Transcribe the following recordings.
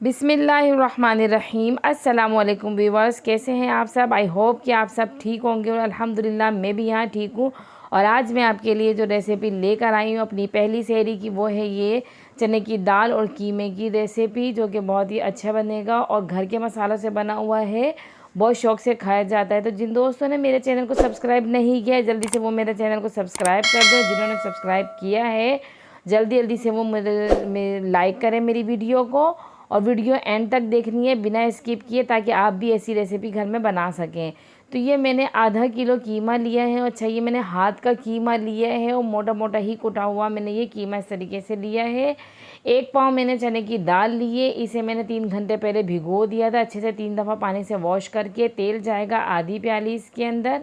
बिस्मिल्लाहिर्रहमानिर्रहीम। अस्सलाम वालेकुम व्यूअर्स, कैसे हैं आप सब। आई होप कि आप सब ठीक होंगे और अल्हम्दुलिल्लाह मैं भी यहाँ ठीक हूँ। और आज मैं आपके लिए जो रेसिपी लेकर आई हूँ अपनी पहली सहरी की, वो है ये चने की दाल और कीमे की रेसिपी, जो कि बहुत ही अच्छा बनेगा और घर के मसालों से बना हुआ है, बहुत शौक़ से खाया जाता है। तो जिन दोस्तों ने मेरे चैनल को सब्सक्राइब नहीं किया है, जल्दी से वो मेरे चैनल को सब्सक्राइब कर दो। जिन्होंने सब्सक्राइब किया है जल्दी जल्दी से वो मेरे लाइक करें मेरी वीडियो को, और वीडियो एंड तक देखनी है बिना स्किप किए, ताकि आप भी ऐसी रेसिपी घर में बना सकें। तो ये मैंने आधा किलो कीमा लिया है। अच्छा, ये मैंने हाथ का कीमा लिया है और मोटा मोटा ही कुटा हुआ मैंने ये कीमा इस तरीके से लिया है। 1 पाव मैंने चने की दाल ली है। इसे मैंने 3 घंटे पहले भिगो दिया था अच्छे से, 3 दफ़ा पानी से वॉश करके। तेल जाएगा आधी प्याली इसके अंदर।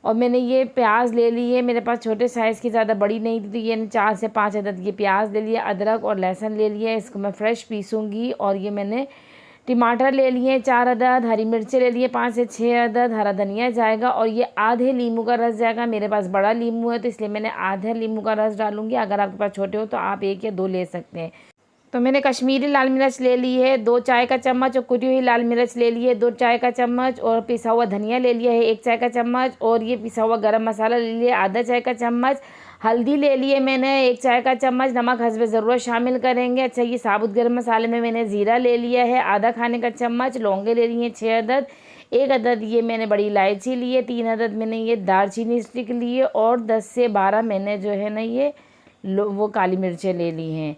और मैंने ये प्याज ले ली है, मेरे पास छोटे साइज़ की, ज़्यादा बड़ी नहीं थी, तो ये 4 से 5 अदद ये प्याज ले लिया। अदरक और लहसुन ले लिया, इसको मैं फ्रेश पीसूँगी। और ये मैंने टमाटर ले लिए 4 अदद, हरी मिर्चें ले लिए 5 से 6 अदद, हरा धनिया जाएगा, और ये आधे नींबू का रस जाएगा। मेरे पास बड़ा नींबू है तो इसलिए मैंने आधे नींबू का रस डालूँगी। अगर आपके पास छोटे हो तो आप 1 या 2 ले सकते हैं। तो मैंने कश्मीरी लाल मिर्च ले ली है 2 चाय का चम्मच, और कुटी हुई लाल मिर्च ले ली है 2 चाय का चम्मच, और पिसा हुआ धनिया ले लिया है 1 चाय का चम्मच, और ये पिसा हुआ गरम मसाला ले लिया आधा चाय का चम्मच। हल्दी ले लिए मैंने 1 चाय का चम्मच, नमक हस्बे ज़रूरत शामिल करेंगे। अच्छा, ये साबुत गरम मसाले में मैंने ज़ीरा ले लिया है आधा खाने का चम्मच, लौंगे ले लिए 6 अदद, 1 अदद ये मैंने बड़ी इलायची ली है, 3 अदद मैंने ये दालचीनी स्टिक ली है, और 10 से 12 मैंने जो है ना ये वो काली मिर्चें ले ली हैं।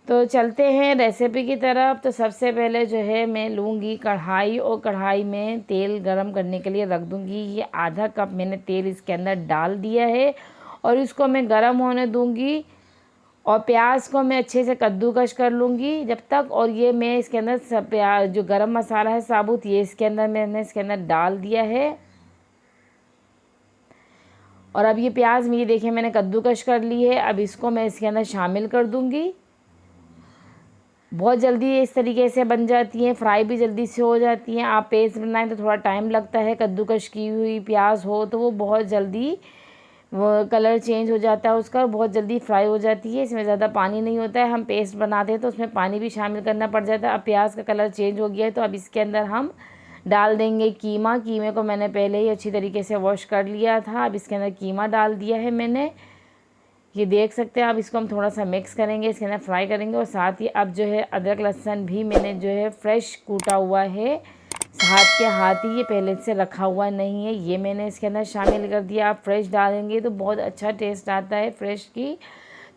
तो चलते हैं रेसिपी की तरफ। तो सबसे पहले जो है मैं लूँगी कढ़ाई, और कढ़ाई में तेल गरम करने के लिए रख दूँगी। ये आधा कप मैंने तेल इसके अंदर डाल दिया है, और इसको मैं गरम होने दूँगी। और प्याज को मैं अच्छे से कद्दूकश कर लूँगी जब तक। और ये मैं इसके अंदर सब प्याज जो गरम मसाला है साबुत, ये इसके अंदर मैंने इसके अंदर डाल दिया है। और अब ये प्याज में ये देखिए मैंने कद्दूकश कर ली है। अब इसको मैं इसके अंदर शामिल कर दूँगी। बहुत जल्दी इस तरीके से बन जाती हैं, फ्राई भी जल्दी से हो जाती हैं। आप पेस्ट बनाएं तो थोड़ा टाइम लगता है। कद्दूकश की हुई प्याज हो तो वो बहुत जल्दी वो कलर चेंज हो जाता है उसका, बहुत जल्दी फ्राई हो जाती है। इसमें ज़्यादा पानी नहीं होता है। हम पेस्ट बनाते हैं तो उसमें पानी भी शामिल करना पड़ जाता है। अब प्याज का कलर चेंज हो गया है, तो अब इसके अंदर हम डाल देंगे कीमा। कीमे को मैंने पहले ही अच्छी तरीके से वॉश कर लिया था। अब इसके अंदर कीमा डाल दिया है मैंने, ये देख सकते हैं। अब इसको हम थोड़ा सा मिक्स करेंगे, इसके अंदर फ्राई करेंगे। और साथ ही अब जो है अदरक लहसुन भी मैंने जो है फ्रेश कूटा हुआ है, हाथ के हाथ ही, ये पहले से रखा हुआ नहीं है, ये मैंने इसके अंदर शामिल कर दिया। आप फ्रेश डालेंगे तो बहुत अच्छा टेस्ट आता है फ्रेश की।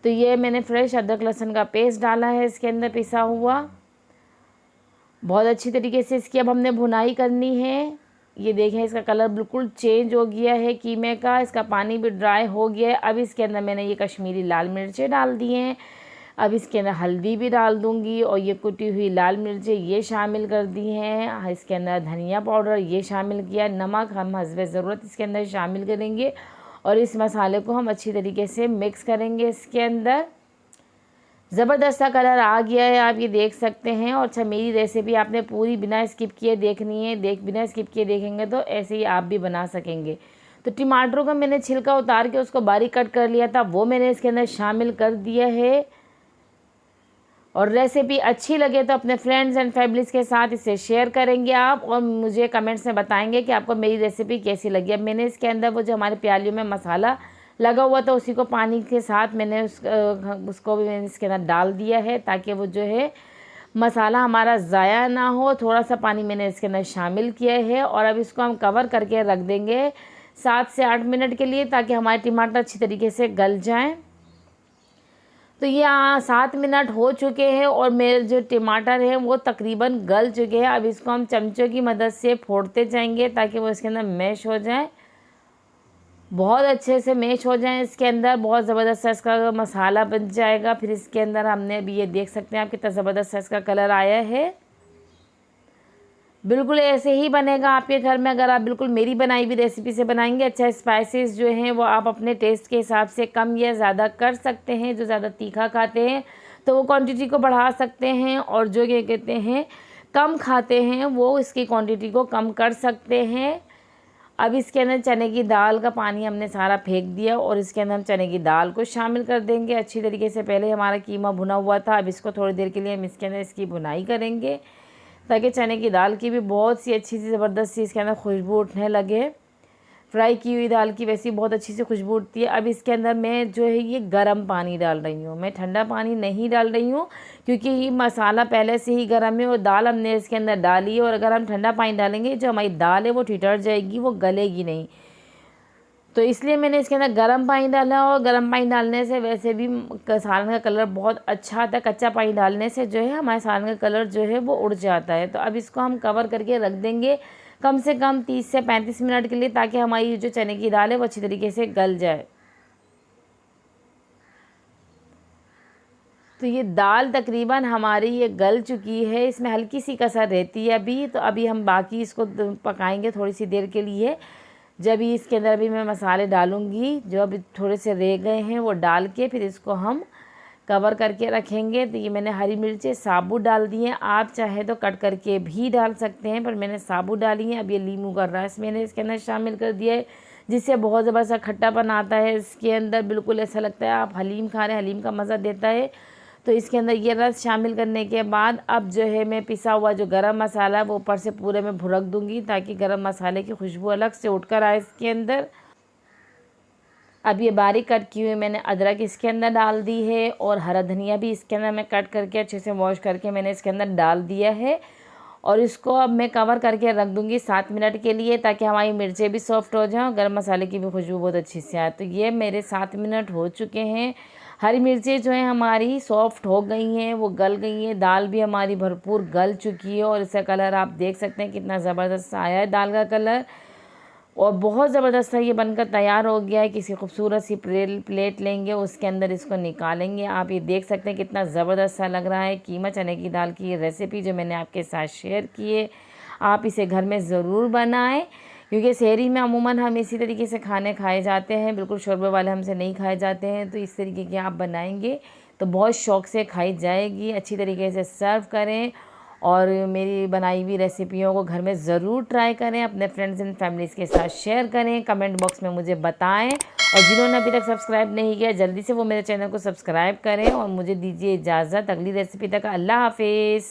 तो ये मैंने फ्रेश अदरक लहसुन का पेस्ट डाला है इसके अंदर पिसा हुआ। बहुत अच्छी तरीके से इसकी अब हमने भुनाई करनी है। ये देखें इसका कलर बिल्कुल चेंज हो गया है कीमे का, इसका पानी भी ड्राई हो गया है। अब इसके अंदर मैंने ये कश्मीरी लाल मिर्चें डाल दी हैं। अब इसके अंदर हल्दी भी डाल दूंगी, और ये कुटी हुई लाल मिर्चें ये शामिल कर दी हैं। इसके अंदर धनिया पाउडर ये शामिल किया। नमक हम हस्बे ज़रूरत इसके अंदर शामिल करेंगे, और इस मसाले को हम अच्छी तरीके से मिक्स करेंगे इसके अंदर। ज़बरदस्त सा कलर आ गया है, आप ये देख सकते हैं। और अच्छा, मेरी रेसिपी आपने पूरी बिना स्किप किए देखनी है। बिना स्किप किए देखेंगे तो ऐसे ही आप भी बना सकेंगे। तो टमाटरों का मैंने छिलका उतार के उसको बारीक कट कर लिया था, वो मैंने इसके अंदर शामिल कर दिया है। और रेसिपी अच्छी लगे तो अपने फ्रेंड्स एंड फैमिलीज़ के साथ इसे शेयर करेंगे आप, और मुझे कमेंट्स में बताएंगे कि आपको मेरी रेसिपी कैसी लगी। अब मैंने इसके अंदर वो जो हमारे प्यालियों में मसाला लगा हुआ था, उसी को पानी के साथ मैंने उसको भी मैंने इसके अंदर डाल दिया है, ताकि वो जो है मसाला हमारा ज़ाया ना हो। थोड़ा सा पानी मैंने इसके अंदर शामिल किया है। और अब इसको हम कवर करके रख देंगे 7 से 8 मिनट के लिए, ताकि हमारे टमाटर अच्छी तरीके से गल जाएं। तो ये 7 मिनट हो चुके हैं, और मेरे जो टमाटर हैं वो तकरीबन गल चुके हैं। अब इसको हम चमचों की मदद से फोड़ते जाएंगे, ताकि वो इसके अंदर मैश हो जाए, बहुत अच्छे से मैश हो जाए इसके अंदर। बहुत ज़बरदस्त सा इसका मसाला बन जाएगा। फिर इसके अंदर हमने अभी ये देख सकते हैं आप कितना ज़बरदस्त सा इसका कलर आया है। बिल्कुल ऐसे ही बनेगा आपके घर में, अगर आप बिल्कुल मेरी बनाई हुई रेसिपी से बनाएंगे। अच्छा, स्पाइसेस जो हैं वो आप अपने टेस्ट के हिसाब से कम या ज़्यादा कर सकते हैं। जो ज़्यादा तीखा खाते हैं तो वो क्वांटिटी को बढ़ा सकते हैं, और जो क्या कहते हैं कम खाते हैं वो इसकी क्वांटिटी को कम कर सकते हैं। अब इसके अंदर चने की दाल का पानी हमने सारा फेंक दिया और इसके अंदर हम चने की दाल को शामिल कर देंगे अच्छी तरीके से। पहले हमारा कीमा भुना हुआ था, अब इसको थोड़ी देर के लिए हम इसके अंदर इसकी भुनाई करेंगे ताकि चने की दाल की भी बहुत सी अच्छी सी ज़बरदस्त सी इसके अंदर खुशबू उठने लगे। फ्राई की हुई दाल की वैसी बहुत अच्छी सी खुशबू उठती है। अब इसके अंदर मैं जो है ये गर्म पानी डाल रही हूँ, मैं ठंडा पानी नहीं डाल रही हूँ क्योंकि ये मसाला पहले से ही गर्म है और दाल हमने इसके अंदर डाली है। और अगर हम ठंडा पानी डालेंगे जो हमारी दाल है वो ठिठर जाएगी, वो गलेगी नहीं। तो इसलिए मैंने इसके अंदर गर्म पानी डाला। और गर्म पानी डालने से वैसे भी सालन का कलर बहुत अच्छा आता है, कच्चा पानी डालने से जो है हमारे सालन का कलर जो है वो उड़ जाता है। तो अब इसको हम कवर करके रख देंगे कम से कम 30 से 35 मिनट के लिए, ताकि हमारी जो चने की दाल है वो अच्छी तरीके से गल जाए। तो ये दाल तकरीबन हमारी ये गल चुकी है, इसमें हल्की सी कसर रहती है अभी। तो अभी हम बाकी इसको पकाएंगे थोड़ी सी देर के लिए। जब इसके अंदर अभी मैं मसाले डालूँगी जो अभी थोड़े से रह गए हैं वो डाल के फिर इसको हम कवर करके रखेंगे। तो ये मैंने हरी मिर्चें साबुत डाल दी हैं, आप चाहे तो कट करके भी डाल सकते हैं, पर मैंने साबुत डाली हैं। अब ये नींबू का रस मैंने इसके अंदर शामिल कर दिया है जिससे बहुत ज़बरदस्त खट्टापन आता है इसके अंदर। बिल्कुल ऐसा लगता है आप हलीम खा रहे हैं, हलीम का मज़ा देता है। तो इसके अंदर ये रस शामिल करने के बाद अब जो है मैं पिसा हुआ जो गरम मसाला है वो ऊपर से पूरे में भुरक दूँगी ताकि गरम मसाले की खुशबू अलग से उठकर आए इसके अंदर। अब ये बारीक कट की हुई मैंने अदरक इसके अंदर डाल दी है और हरा धनिया भी इसके अंदर मैं कट करके अच्छे से वॉश करके मैंने इसके अंदर डाल दिया है। और इसको अब मैं कवर करके रख दूँगी 7 मिनट के लिए ताकि हमारी मिर्चें भी सॉफ्ट हो जाएं और गर्म मसाले की भी खुशबू बहुत अच्छी से आए। तो ये मेरे 7 मिनट हो चुके हैं। हरी मिर्चें जो हैं हमारी सॉफ्ट हो गई हैं, वो गल गई हैं। दाल भी हमारी भरपूर गल चुकी है और इसका कलर आप देख सकते हैं कितना ज़बरदस्त आया है दाल का कलर, और बहुत ज़बरदस्त ये बनकर तैयार हो गया है। किसी खूबसूरत सी प्लेट लेंगे, उसके अंदर इसको निकालेंगे। आप ये देख सकते हैं कितना ज़बरदस्त सा लग रहा है। कीमा चने की दाल की ये रेसिपी जो मैंने आपके साथ शेयर की है, आप इसे घर में ज़रूर बनाएं क्योंकि शहरी में अमूमन हम इसी तरीके से खाने खाए जाते हैं, बिल्कुल शोरबे वाले हमसे नहीं खाए जाते हैं। तो इस तरीके की आप बनाएंगे तो बहुत शौक़ से खाई जाएगी। अच्छी तरीके से सर्व करें और मेरी बनाई हुई रेसिपियों को घर में ज़रूर ट्राई करें, अपने फ्रेंड्स एंड फैमिलीज़ के साथ शेयर करें, कमेंट बॉक्स में मुझे बताएं। और जिन्होंने अभी तक सब्सक्राइब नहीं किया जल्दी से वो मेरे चैनल को सब्सक्राइब करें और मुझे दीजिए इजाज़त अगली रेसिपी तक। अल्लाह हाफिज़।